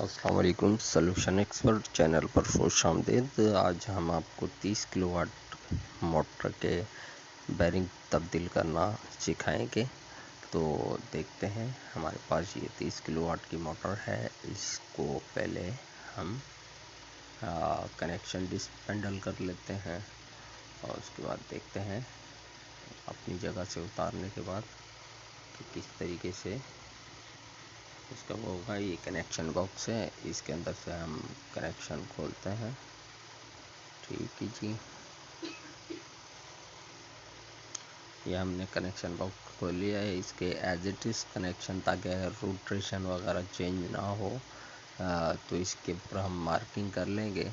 अस्सलाम वालेकुम। Solution expert channel पर खुश आमदीद। आज हम आपको 30 किलोवाट मोटर के बैरिंग तब्दील करना सिखाएंगे। तो देखते हैं, हमारे पास ये 30 किलोवाट की मोटर है। इसको पहले हम कनेक्शन डिसपेंडल कर लेते हैं और उसके बाद देखते हैं अपनी जगह से उतारने के बाद कि किस तरीके से इसका वो होगा। ये कनेक्शन बॉक्स है, इसके अंदर से हम कनेक्शन खोलते हैं। ठीक है जी, ये हमने कनेक्शन बॉक्स खोल लिया है। इसके एज इट इज़ कनेक्शन, ताकि रोटेशन वगैरह चेंज ना हो, तो इसके ऊपर हम मार्किंग कर लेंगे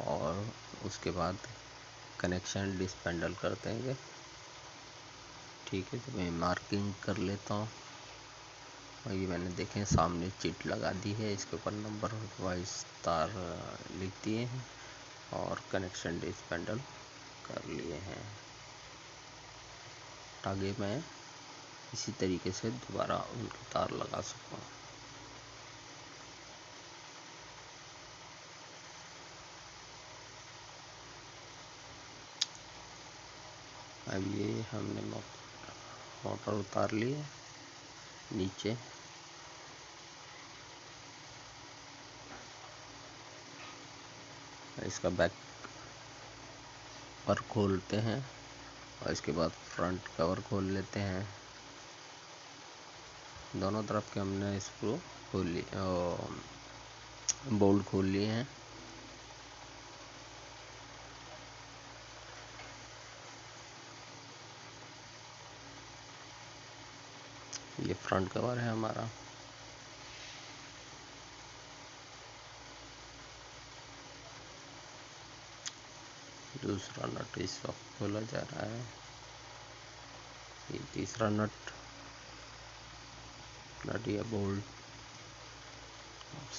और उसके बाद कनेक्शन डिसपेंडल कर देंगे। ठीक है, तो मैं मार्किंग कर लेता हूँ। और ये मैंने देखें सामने चिट लगा दी है, इसके ऊपर नंबर वाइज तार लिख दिए हैं और कनेक्शन डिसपेंडल कर लिए हैं, ताकि मैं इसी तरीके से दोबारा उनकी तार लगा सकूं। अब ये हमने मोटर उतार ली है नीचे। इसका बैक पर खोलते हैं और इसके बाद फ्रंट कवर खोल लेते हैं। दोनों तरफ के हमने स्क्रू खोल लिए, बोल्ट खोल लिए हैं। ये फ्रंट कवर है हमारा। दूसरा नट इस वक्त खोला जा रहा है। ये तीसरा नट या बोल्ट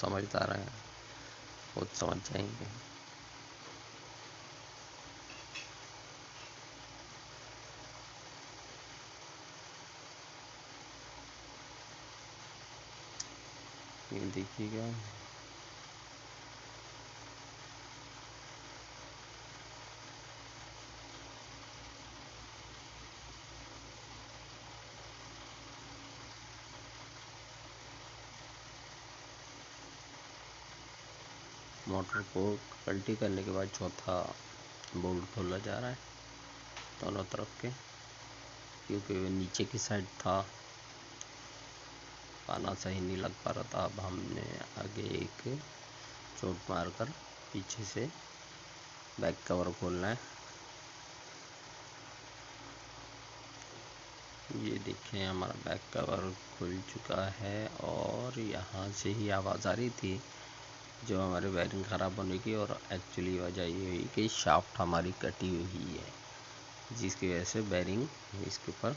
समझदार हैं, खुद समझ जाएंगे। ये देखिएगा, मोटर को पलटी करने के बाद चौथा बोल्ट खोला जा रहा है दोनों तरफ के, क्योंकि वो नीचे की साइड था, पाना सही नहीं लग पा रहा था। अब हमने आगे एक चोट मारकर पीछे से बैक कवर खोलना है। ये देखें, हमारा बैक कवर खुल चुका है और यहाँ से ही आवाज़ आ रही थी जो हमारे वायरिंग ख़राब होने की। और एक्चुअली वजह ये हुई कि शाफ्ट हमारी कटी हुई है, जिसकी वजह से बैरिंग इसके ऊपर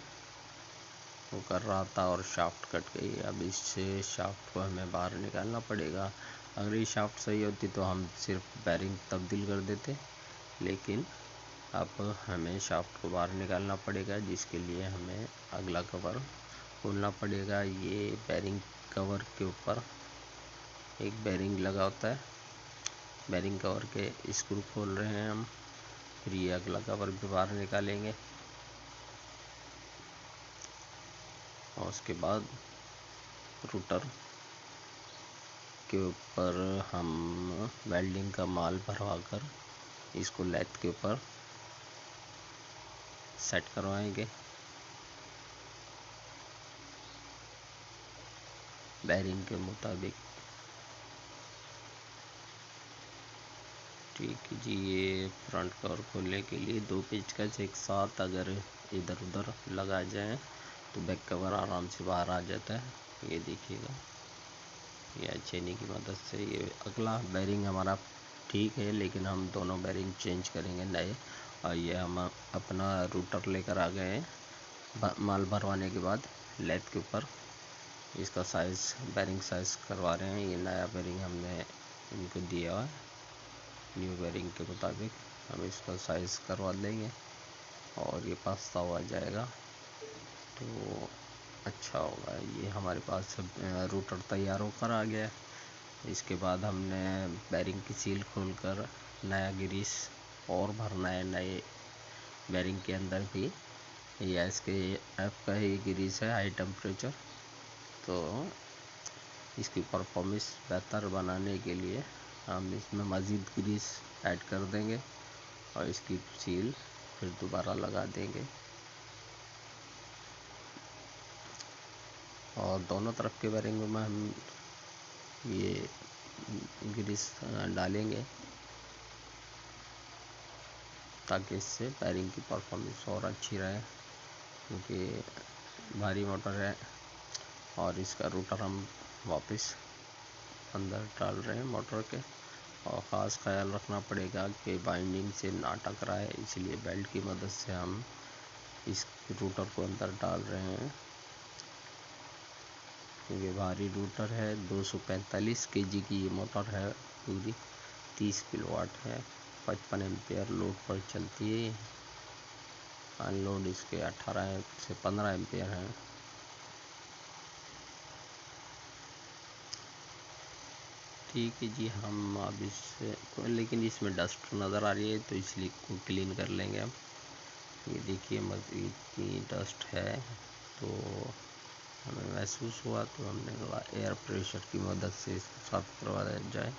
वो कर रहा था और शाफ्ट कट गई। अब इस शाफ्ट को हमें बाहर निकालना पड़ेगा। अगर ये शाफ्ट सही होती तो हम सिर्फ बैरिंग तब्दील कर देते, लेकिन अब हमें शाफ्ट को बाहर निकालना पड़ेगा, जिसके लिए हमें अगला कवर खोलना पड़ेगा। ये बैरिंग कवर के ऊपर एक बैरिंग लगा होता है, बैरिंग कवर के स्क्रू खोल रहे हैं हम। फिर ये अगला कवर भी बाहर निकालेंगे और उसके बाद रूटर के ऊपर हम वेल्डिंग का माल भरवा कर इसको लेथ के ऊपर सेट करवाएंगे। बैरिंग के मुताबिक। ठीक है जी, ये फ्रंट कवर खोलने के लिए 2 पेचकस एक साथ अगर इधर उधर लगा जाए तो बैक कवर आराम से बाहर आ जाता है। ये देखिएगा, ये चेनी की मदद से। ये अगला बैरिंग हमारा ठीक है, लेकिन हम दोनों बैरिंग चेंज करेंगे नए। और ये हम अपना रूटर लेकर आ गए हैं माल भरवाने के बाद लेथ के ऊपर। इसका साइज़, बैरिंग साइज़ करवा रहे हैं। ये नया बैरिंग हमने इनको दिया है, न्यू बैरिंग के मुताबिक हम इसका साइज़ करवा देंगे और ये पास्ता हुआ जाएगा तो अच्छा होगा। ये हमारे पास रूटर तैयार होकर आ गया है। इसके बाद हमने बैरिंग की सील खोलकर नया ग्रीस और भरना है नए बैरिंग के अंदर भी। यह इसके एफ का ही ग्रीस है, हाई टेम्परेचर। तो इसकी परफॉर्मेंस बेहतर बनाने के लिए हम इसमें मज़ीद ग्रीस ऐड कर देंगे और इसकी सील फिर दोबारा लगा देंगे। और दोनों तरफ के बैरिंग में हम ये ग्रीस डालेंगे ताकि इससे बैरिंग की परफॉर्मेंस और अच्छी रहे, क्योंकि भारी मोटर है। और इसका रोटर हम वापस अंदर डाल रहे हैं मोटर के, और ख़ास ख्याल रखना पड़ेगा कि बाइंडिंग से ना टकराए, इसलिए बेल्ट की मदद से हम इस रोटर को अंदर डाल रहे हैं। ये भारी रोटर है, 245 kg की ये मोटर है, पूरी 30 किलोवाट है, 55 एम्पेयर लोड पर चलती है। अनलोड इसके 18 से 15 एम्पेयर हैं। ठीक है जी, हम अब इससे, लेकिन इसमें डस्ट नज़र आ रही है तो इसलिए को क्लीन कर लेंगे हम। ये देखिए मज़ीद इतनी डस्ट है, तो हमें महसूस हुआ तो हमने कहा एयर प्रेशर की मदद से इसको साफ करवाया जाए।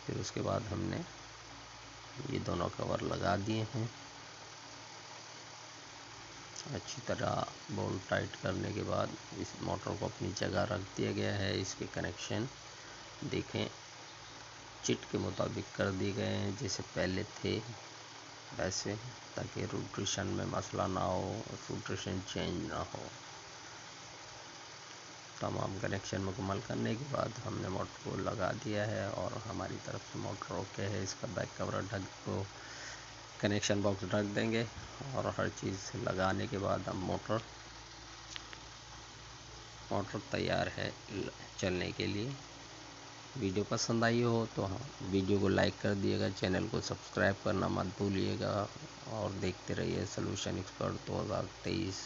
फिर उसके बाद हमने ये दोनों कवर लगा दिए हैं। अच्छी तरह बोल्ट टाइट करने के बाद इस मोटर को अपनी जगह रख दिया गया है। इसके कनेक्शन देखें चिट के मुताबिक कर दिए गए हैं, जैसे पहले थे वैसे, ताकि रोटेशन में मसला ना हो, रोटेशन चेंज ना हो। तमाम कनेक्शन मुकम्मल करने के बाद हमने मोटर को लगा दिया है और हमारी तरफ से मोटर ओके है। इसका बैक कवर ढक को कनेक्शन बॉक्स ढक देंगे और हर चीज़ लगाने के बाद हम मोटर तैयार है चलने के लिए। वीडियो पसंद आई हो तो हाँ वीडियो को लाइक कर दिएगा, चैनल को सब्सक्राइब करना मत भूलिएगा और देखते रहिए सॉल्यूशन एक्सपर्ट 2023।